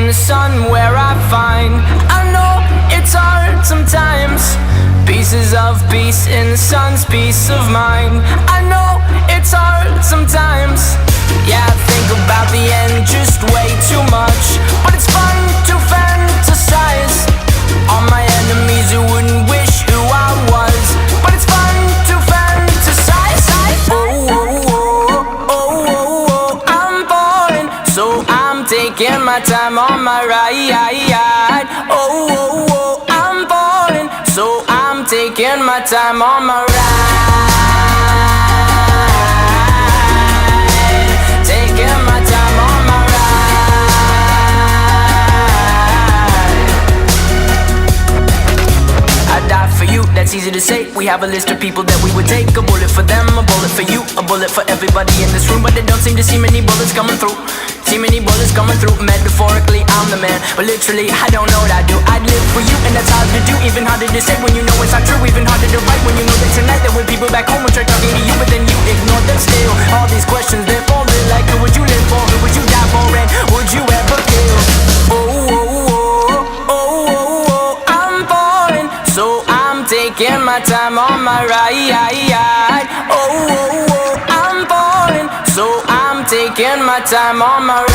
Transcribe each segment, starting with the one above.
in the sun where I find, I know it's hard sometimes. Pieces of peace in the sun's peace of mind. I know it's hard sometimes. Yeah, I think about the end just way too much, but it's fun to fantasize. All my enemies who wouldn't wish who I was, but it's fun to fantasize. Oh, oh, oh, oh, oh, oh, I'm falling, so I'm taking my time on my ride. Oh, oh, oh, I'm falling, so I'm taking my time on my ride. Taking my time on my ride. I die for you, that's easy to say. We have a list of people that we would take. A bullet for them, a bullet for you, a bullet for everybody in this room. But they don't seem to see many bullets coming through. See many bullets coming through. Metaphorically, I'm the man, but literally, I don't know what I do. I'd live for you, and that's hard to do. Even harder to say when you know it's not true. Even harder to write when you know that tonight there were people back home who tried talking to you, but then you ignore them still. All these questions, they're falling like, who would you live for? Who would you die for? And would you ever kill? Oh, oh, oh, oh, oh, oh, I'm falling, so I'm taking my time on my ride. Oh, oh, oh, I'm falling, so I'm taking my time on my ride.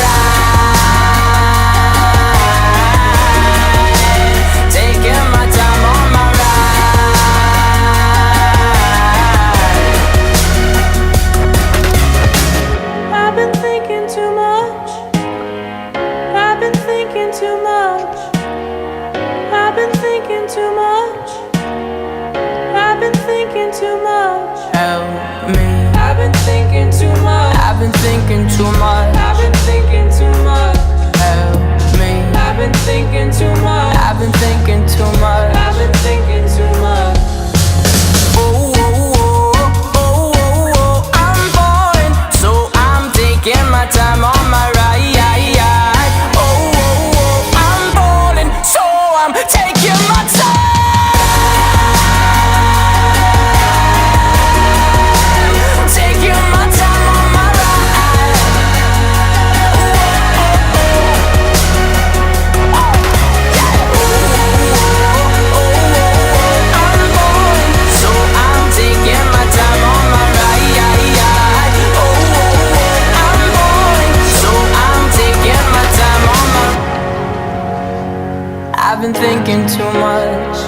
Taking my time on my ride. I've been thinking too much. I've been thinking too much. I've been thinking too much. I've been thinking too much. Help me. I've been thinking too much. I've been thinking too much. I've been thinking too much. Help me. I've been thinking too much. I've been thinking too much. I've been thinking too much. Oh, oh, oh, oh, oh, oh, I'm falling, so I'm taking my time on my ride. Oh, oh, oh, I'm falling, so I'm taking my time. Taking my time on my ride. Oh, oh, oh, oh, yeah. Oh, oh, oh, I'm falling, so I'm taking my time on my ride. Oh, oh, oh, I'm falling, so I'm taking my time on my. I've been thinking too much.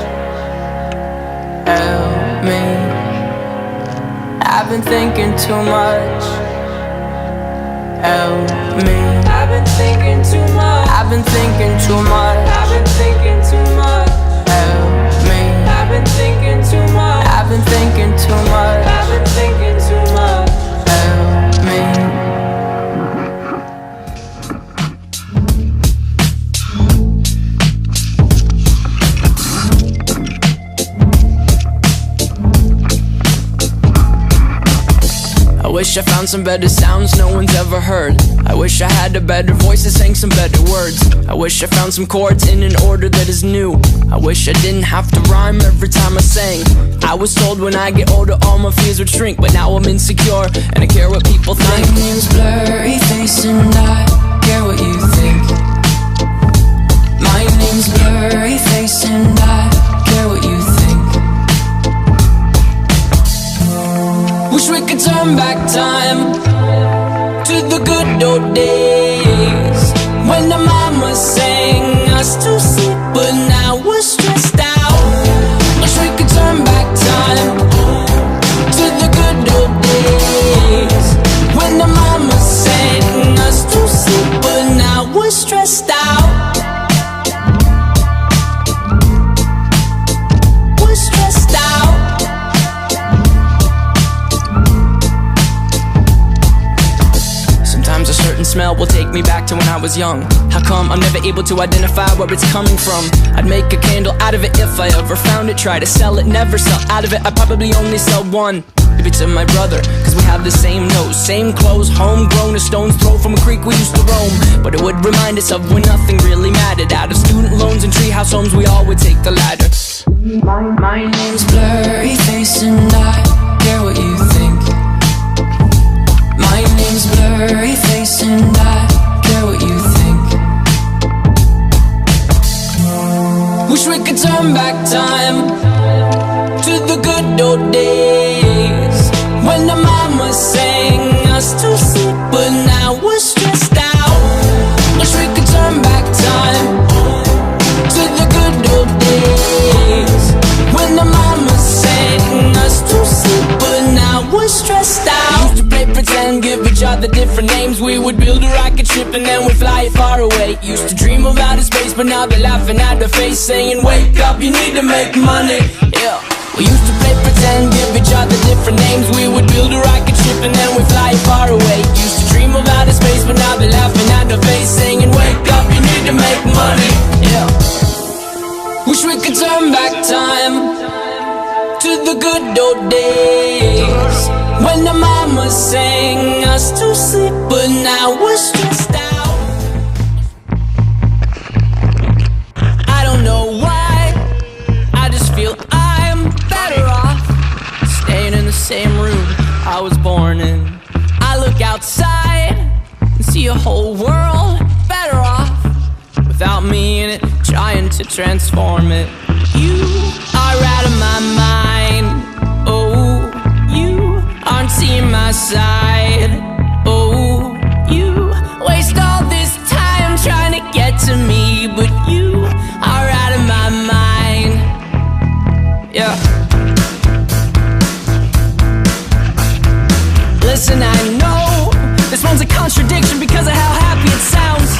Help me. I've been thinking too much. Help me. I've been thinking too much. I've been thinking too much. I've been thinking too much. Help me. I've been thinking too much. I've been thinking too much. I've been thinking too much. Help me. I wish I found some better sounds no one's ever heard. I wish I had a better voice that sang some better words. I wish I found some chords in an order that is new. I wish I didn't have to rhyme every time I sang. I was told when I get older all my fears would shrink, but now I'm insecure and I care what people think. My name's Blurry Face and I care what you think. My name's Blurry Face and I care what you think. Wish we could turn back time to the good old days when the mama sang us to sleep, but now we're stressed out. Wish we could turn back time to the good old days when the mama sang us to sleep, but now we're stressed out. We're stressed out. Sometimes a certain smell will take me back to when I was young. How come I'm never able to identify where it's coming from? I'd make a candle out of it if I ever found it. Try to sell it, never sell out of it. I'd probably only sell one. Maybe to my brother, cause we have the same nose, same clothes, homegrown, a stone's throw from a creek we used to roam. But it would remind us of when nothing really mattered. Out of student loans and treehouse homes, we all would take the ladder. My name's Blurry Face and I care what you think. My name's Blurry Face and I care what you think. Wish we could turn back time to the good old days when the mama sang us to sleep, but now we're stressed out. Wish we could turn back time to the good old days when the mama sang us to sleep, but now we're stressed out. Used to play pretend, give each other different names. We would build a rocket ship and then we'd fly it far away. Used to dream of outer space, but now they're laughing at the face, saying wake up, you need to make money. Yeah. We used to play pretend, give each other different names. We would build a rocket ship and then we'd fly it far away. Used to dream of outer space, but now they're laughing at the face, saying wake up, you need to make money. Yeah. Wish we could turn back time to the good old days when the mama sang us to sleep, but now we're stressed out. I don't know why, I just feel I'm better off staying in the same room I was born in. I look outside and see a whole world better off without me in it, trying to transform it. You are out of my mind. Oh, you aren't seeing my side. Oh, you waste all this time trying to get to me, but you are out of my mind. Yeah. Listen, I know this one's a contradiction because of how happy it sounds,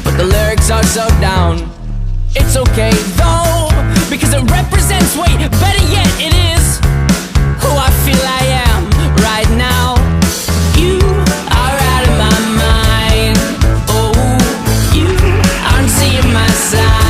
but the lyrics are so down. It's okay though, because it represents, wait, better yet, it is who I feel I am right now. You are out of my mind. Oh, you aren't seeing my side.